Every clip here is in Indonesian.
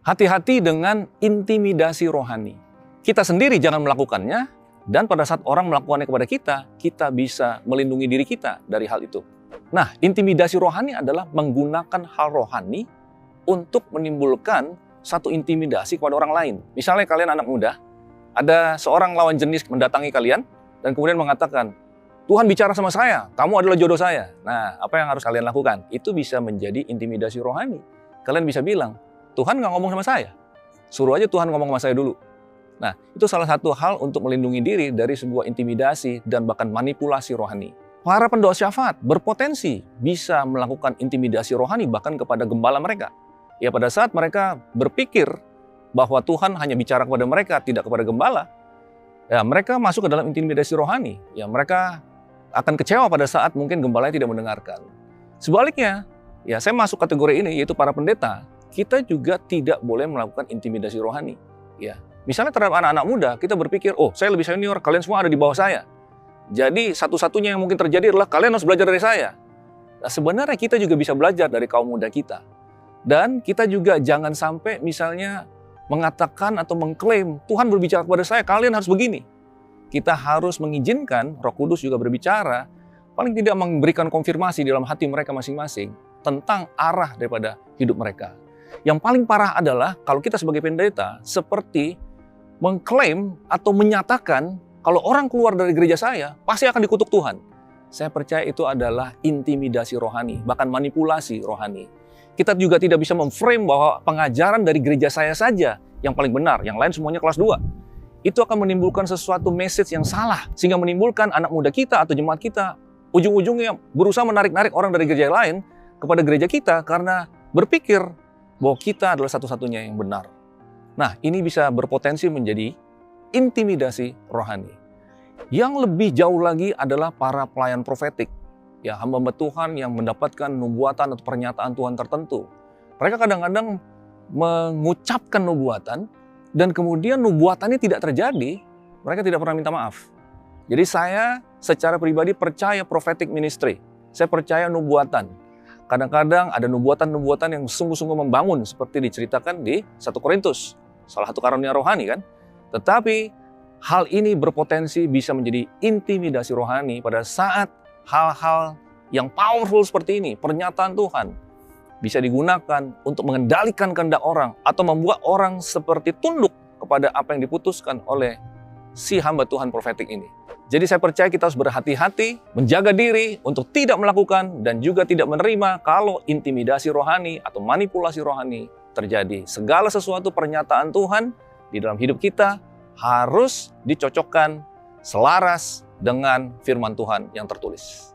Hati-hati dengan intimidasi rohani. Kita sendiri jangan melakukannya, dan pada saat orang melakukannya kepada kita, kita bisa melindungi diri kita dari hal itu. Nah, intimidasi rohani adalah menggunakan hal rohani untuk menimbulkan satu intimidasi kepada orang lain. Misalnya kalian anak muda, ada seorang lawan jenis mendatangi kalian, dan kemudian mengatakan, Tuhan bicara sama saya, kamu adalah jodoh saya. Nah, apa yang harus kalian lakukan? Itu bisa menjadi intimidasi rohani. Kalian bisa bilang, Tuhan nggak ngomong sama saya. Suruh aja Tuhan ngomong sama saya dulu. Nah, itu salah satu hal untuk melindungi diri dari sebuah intimidasi dan bahkan manipulasi rohani. Para pendoa syafaat berpotensi bisa melakukan intimidasi rohani bahkan kepada gembala mereka. Ya, pada saat mereka berpikir bahwa Tuhan hanya bicara kepada mereka, tidak kepada gembala, ya mereka masuk ke dalam intimidasi rohani. Ya, mereka akan kecewa pada saat mungkin gembalanya tidak mendengarkan. Sebaliknya, ya saya masuk kategori ini, yaitu para pendeta. Kita juga tidak boleh melakukan intimidasi rohani. Ya, misalnya terhadap anak-anak muda, kita berpikir, oh saya lebih senior, kalian semua ada di bawah saya. Jadi satu-satunya yang mungkin terjadi adalah kalian harus belajar dari saya. Nah, sebenarnya kita juga bisa belajar dari kaum muda kita. Dan kita juga jangan sampai misalnya mengatakan atau mengklaim, Tuhan berbicara kepada saya, kalian harus begini. Kita harus mengizinkan Roh Kudus juga berbicara, paling tidak memberikan konfirmasi di dalam hati mereka masing-masing tentang arah daripada hidup mereka. Yang paling parah adalah kalau kita sebagai pendeta seperti mengklaim atau menyatakan kalau orang keluar dari gereja saya pasti akan dikutuk Tuhan. Saya percaya itu adalah intimidasi rohani, bahkan manipulasi rohani. Kita juga tidak bisa memframe bahwa pengajaran dari gereja saya saja yang paling benar, yang lain semuanya kelas 2. Itu akan menimbulkan sesuatu message yang salah, sehingga menimbulkan anak muda kita atau jemaat kita ujung-ujungnya berusaha menarik-narik orang dari gereja lain kepada gereja kita karena berpikir bahwa kita adalah satu-satunya yang benar. Nah, ini bisa berpotensi menjadi intimidasi rohani. Yang lebih jauh lagi adalah para pelayan profetik. Ya, hamba-hamba Tuhan yang mendapatkan nubuatan atau pernyataan Tuhan tertentu. Mereka kadang-kadang mengucapkan nubuatan dan kemudian nubuatannya tidak terjadi, mereka tidak pernah minta maaf. Jadi saya secara pribadi percaya prophetic ministry. Saya percaya nubuatan. Kadang-kadang ada nubuatan-nubuatan yang sungguh-sungguh membangun seperti diceritakan di 1 Korintus. Salah satu karunia rohani kan. Tetapi hal ini berpotensi bisa menjadi intimidasi rohani pada saat hal-hal yang powerful seperti ini, pernyataan Tuhan, bisa digunakan untuk mengendalikan kehendak orang atau membuat orang seperti tunduk kepada apa yang diputuskan oleh si hamba Tuhan profetik ini. Jadi saya percaya kita harus berhati-hati, menjaga diri untuk tidak melakukan dan juga tidak menerima kalau intimidasi rohani atau manipulasi rohani terjadi. Segala sesuatu pernyataan Tuhan di dalam hidup kita harus dicocokkan selaras dengan firman Tuhan yang tertulis.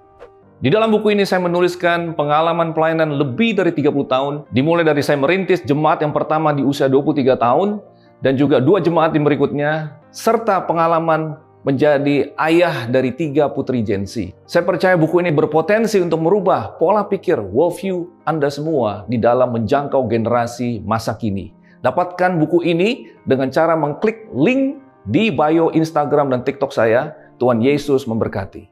Di dalam buku ini saya menuliskan pengalaman pelayanan lebih dari 30 tahun, dimulai dari saya merintis jemaat yang pertama di usia 23 tahun, dan juga 2 jemaat yang berikutnya, serta pengalaman menjadi ayah dari 3 putri Gen Z. Saya percaya buku ini berpotensi untuk merubah pola pikir worldview Anda semua di dalam menjangkau generasi masa kini. Dapatkan buku ini dengan cara mengklik link di bio Instagram dan TikTok saya. Tuhan Yesus memberkati.